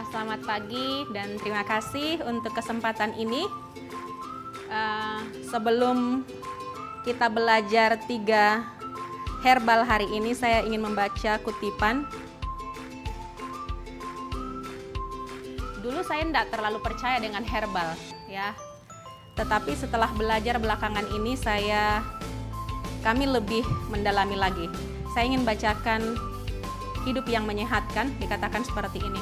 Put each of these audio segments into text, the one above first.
Selamat pagi dan terima kasih untuk kesempatan ini. Sebelum kita belajar 3 herbal hari ini, saya ingin membaca kutipan. Dulu saya tidak terlalu percaya dengan herbal, ya. Tetapi setelah belajar belakangan ini, kami lebih mendalami lagi. Saya ingin bacakan hidup yang menyehatkan, dikatakan seperti ini.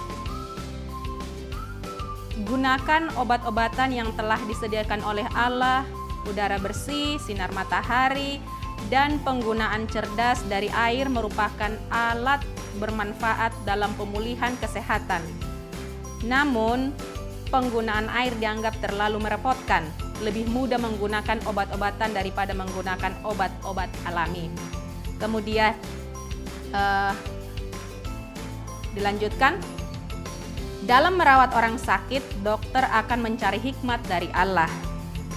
Gunakan obat-obatan yang telah disediakan oleh Allah, udara bersih, sinar matahari, dan penggunaan cerdas dari air merupakan alat bermanfaat dalam pemulihan kesehatan. Namun, penggunaan air dianggap terlalu merepotkan. Lebih mudah menggunakan obat-obatan daripada menggunakan obat-obat alami. Kemudian, dilanjutkan, dalam merawat orang sakit, dokter akan mencari hikmat dari Allah.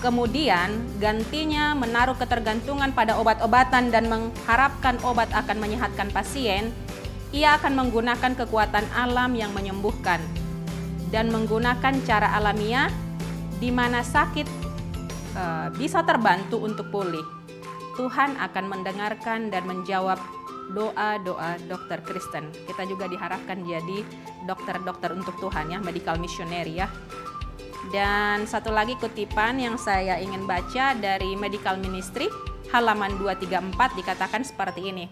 Kemudian, gantinya menaruh ketergantungan pada obat-obatan dan mengharapkan obat akan menyehatkan pasien, ia akan menggunakan kekuatan alam yang menyembuhkan dan menggunakan cara alamiah di mana sakit bisa terbantu untuk pulih. Tuhan akan mendengarkan dan menjawab doa-doa dokter Kristen. Kita juga diharapkan jadi dokter-dokter untuk Tuhan, ya, medical missionary, ya. Dan satu lagi kutipan yang saya ingin baca dari Medical Ministry halaman 234, dikatakan seperti ini.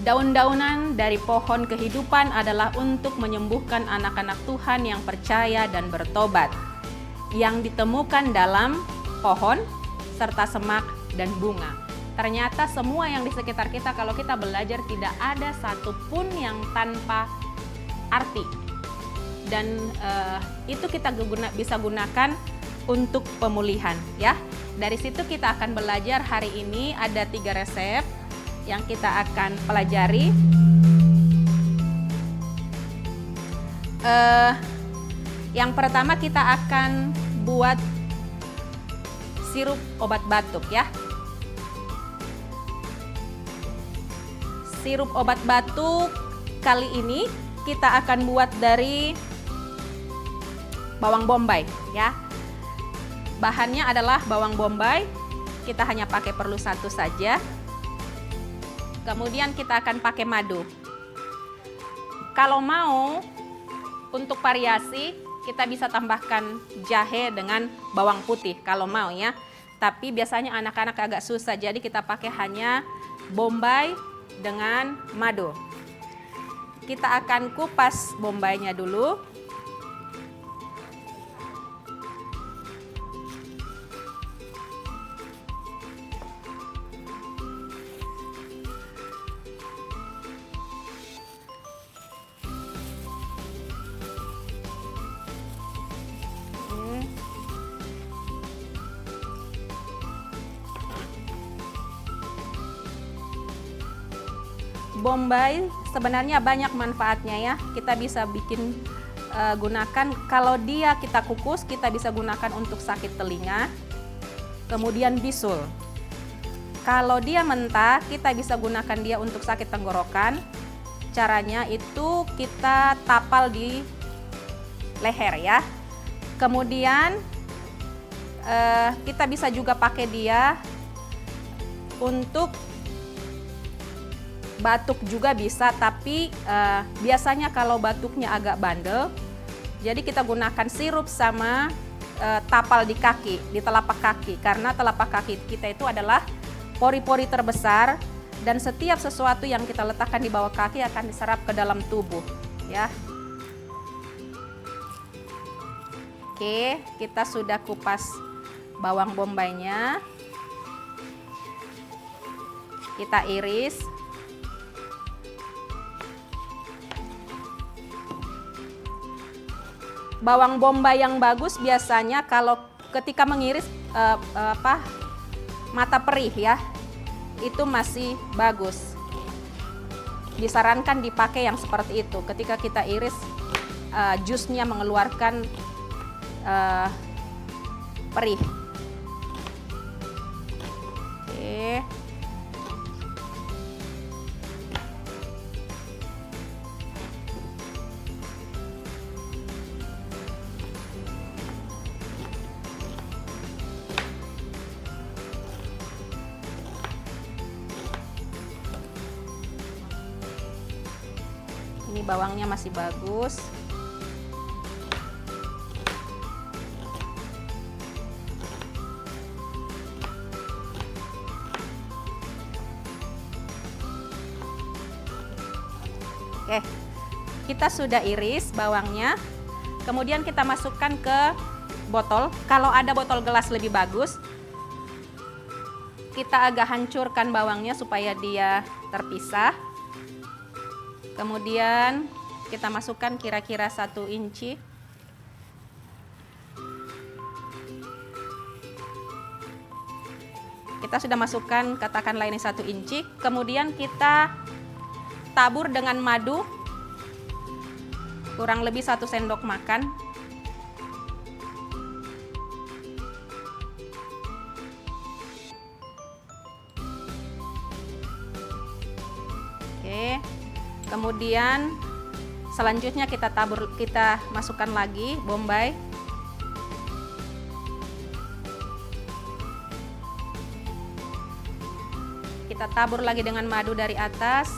Daun-daunan dari pohon kehidupan adalah untuk menyembuhkan anak-anak Tuhan yang percaya dan bertobat, yang ditemukan dalam pohon serta semak dan bunga. Ternyata semua yang di sekitar kita, kalau kita belajar, tidak ada satupun yang tanpa arti. Dan itu kita bisa gunakan untuk pemulihan, ya. Dari situ kita akan belajar hari ini ada 3 resep yang kita akan pelajari. Yang pertama kita akan buat sirup obat batuk, ya. Sirup obat batuk kali ini kita akan buat dari bawang bombay, ya. Bahannya adalah bawang bombay. Kita hanya perlu 1 saja. Kemudian kita akan pakai madu. Kalau mau untuk variasi, kita bisa tambahkan jahe dengan bawang putih kalau mau, ya. Tapi biasanya anak-anak agak susah, jadi kita pakai hanya bombay dengan madu. Kita akan kupas bombaynya dulu. Bombay sebenarnya banyak manfaatnya, ya. Kita bisa gunakan, kalau dia kita kukus, kita bisa gunakan untuk sakit telinga, kemudian bisul. Kalau dia mentah, kita bisa gunakan dia untuk sakit tenggorokan. Caranya itu kita tapal di leher, ya. Kemudian kita bisa juga pakai dia untuk batuk juga bisa, tapi biasanya kalau batuknya agak bandel, jadi kita gunakan sirup sama tapal di kaki, di telapak kaki, karena telapak kaki kita itu adalah pori-pori terbesar dan setiap sesuatu yang kita letakkan di bawah kaki akan diserap ke dalam tubuh, ya. Oke, kita sudah kupas bawang bombaynya. Kita iris. Bawang bombay yang bagus biasanya kalau ketika mengiris mata perih, ya, itu masih bagus. Disarankan dipakai yang seperti itu. Ketika kita iris, jusnya mengeluarkan perih. Oke. Ini bawangnya masih bagus. Oke, kita sudah iris bawangnya. Kemudian kita masukkan ke botol. Kalau ada botol gelas lebih bagus. Kita agak hancurkan bawangnya supaya dia terpisah. Kemudian kita masukkan kira-kira 1 inci. Kita sudah masukkan katakanlah ini 1 inci. Kemudian kita tabur dengan madu kurang lebih 1 sendok makan. Oke. Kemudian selanjutnya kita masukkan lagi bombay. Kita tabur lagi dengan madu dari atas.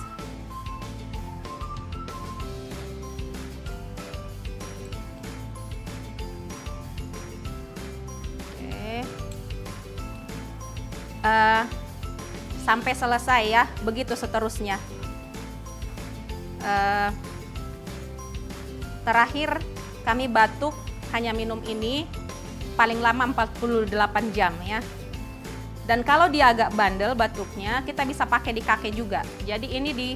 Sampai selesai ya, begitu seterusnya. Terakhir kami batuk hanya minum ini paling lama 48 jam ya. Dan kalau dia agak bandel batuknya, kita bisa pakai di kaki juga. Jadi ini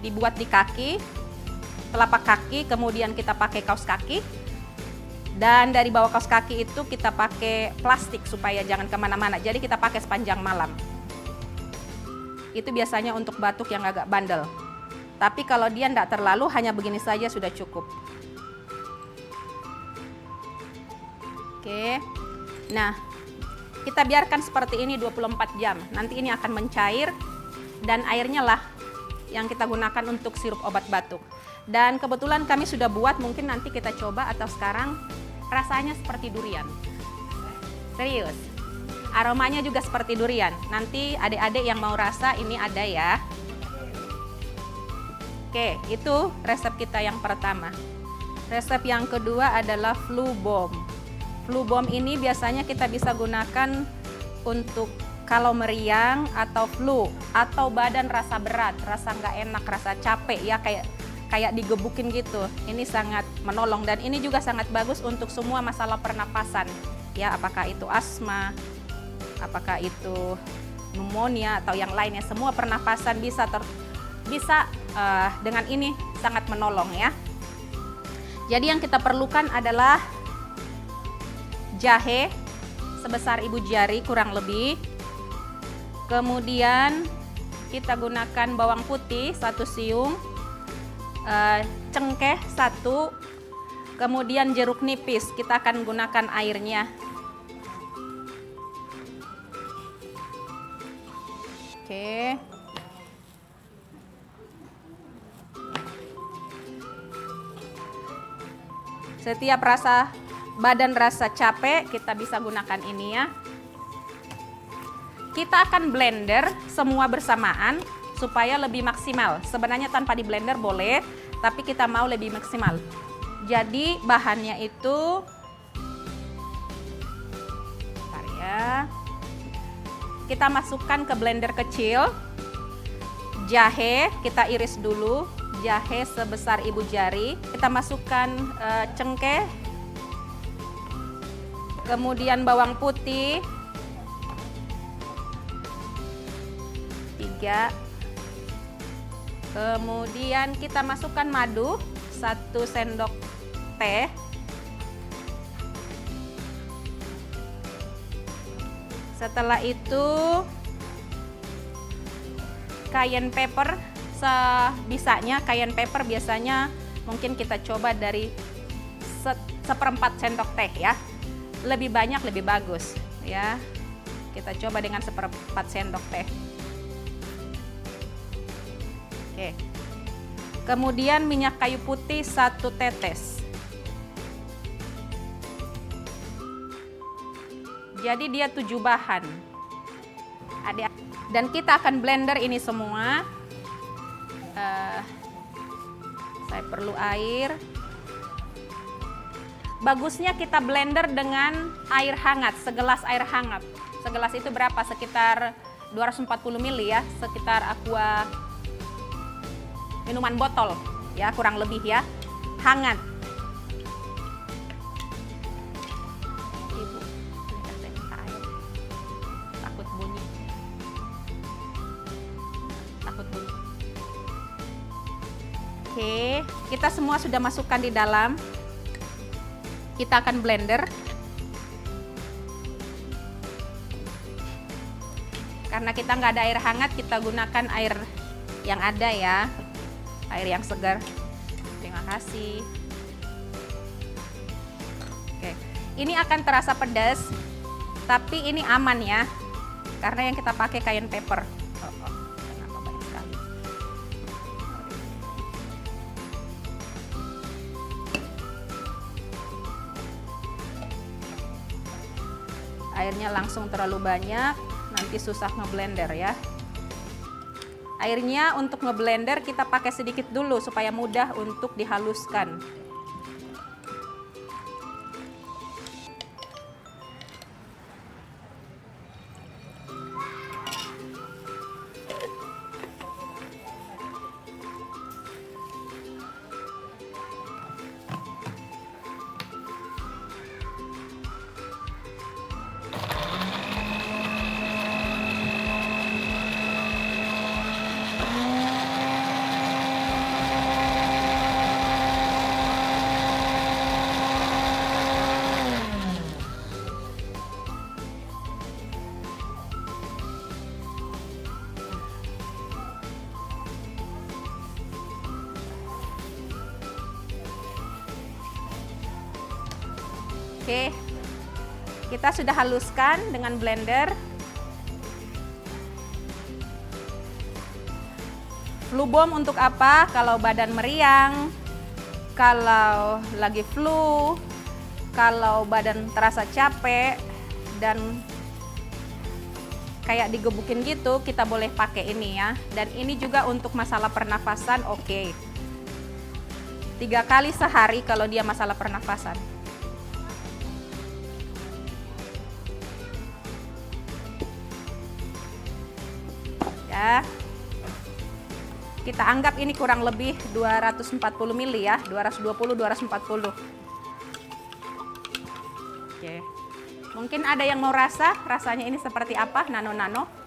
dibuat di kaki, telapak kaki, kemudian kita pakai kaos kaki. Dan dari bawah kaos kaki itu kita pakai plastik supaya jangan kemana-mana. Jadi kita pakai sepanjang malam. Itu biasanya untuk batuk yang agak bandel. Tapi kalau dia tidak terlalu, hanya begini saja sudah cukup. Oke. Nah, kita biarkan seperti ini 24 jam. Nanti ini akan mencair dan airnya lah yang kita gunakan untuk sirup obat batuk. Dan kebetulan kami sudah buat, mungkin nanti kita coba atau sekarang rasanya seperti durian. Serius. Aromanya juga seperti durian. Nanti adik-adik yang mau rasa ini ada ya. Oke, itu resep kita yang pertama. Resep yang kedua adalah flu bomb. Flu bomb ini biasanya kita bisa gunakan untuk kalau meriang atau flu atau badan rasa berat, rasa nggak enak, rasa capek ya kayak digebukin gitu. Ini sangat menolong dan ini juga sangat bagus untuk semua masalah pernapasan. Ya, apakah itu asma, apakah itu pneumonia atau yang lainnya, semua pernapasan bisa dengan ini sangat menolong ya. Jadi yang kita perlukan adalah jahe sebesar ibu jari kurang lebih. Kemudian kita gunakan bawang putih 1 siung, cengkeh 1, kemudian jeruk nipis. Kita akan gunakan airnya. Oke. Setiap badan rasa capek kita bisa gunakan ini ya. Kita akan blender semua bersamaan supaya lebih maksimal. Sebenarnya tanpa di blender boleh, tapi kita mau lebih maksimal. Jadi bahannya itu, bentar ya. Kita masukkan ke blender kecil. Jahe kita iris dulu. Jahe sebesar ibu jari, kita masukkan cengkeh, kemudian bawang putih 3, kemudian kita masukkan madu 1 sendok teh, setelah itu cayenne pepper. Sebisanya cayenne pepper biasanya mungkin kita coba dari 1/4 sendok teh ya. Lebih banyak lebih bagus ya. Kita coba dengan 1/4 sendok teh. Oke. Kemudian minyak kayu putih 1 tetes. Jadi dia 7 bahan. Dan kita akan blender ini semua. Saya perlu air. Bagusnya kita blender dengan air hangat, segelas air hangat. Segelas itu berapa? Sekitar 240 ml ya, sekitar aqua minuman botol ya, kurang lebih ya, hangat. Ibu, takut bunyi. Takut bunyi. Oke, kita semua sudah masukkan di dalam. Kita akan blender. Karena kita nggak ada air hangat, kita gunakan air yang ada ya, air yang segar. Terima kasih. Oke, ini akan terasa pedas, tapi ini aman ya, karena yang kita pakai cayenne pepper. Kenapa banyak sekali? Airnya langsung terlalu banyak, nanti susah ngeblender ya. Airnya untuk ngeblender kita pakai sedikit dulu supaya mudah untuk dihaluskan. Oke, kita sudah haluskan dengan blender. Flu Bomb untuk apa? Kalau badan meriang, kalau lagi flu, kalau badan terasa capek dan kayak digebukin gitu, kita boleh pakai ini ya. Dan ini juga untuk masalah pernafasan, oke. 3 kali sehari kalau dia masalah pernafasan. Ya, kita anggap ini kurang lebih 240 ml ya, 220-240. Oke, mungkin ada yang mau rasanya ini seperti apa, nano-nano.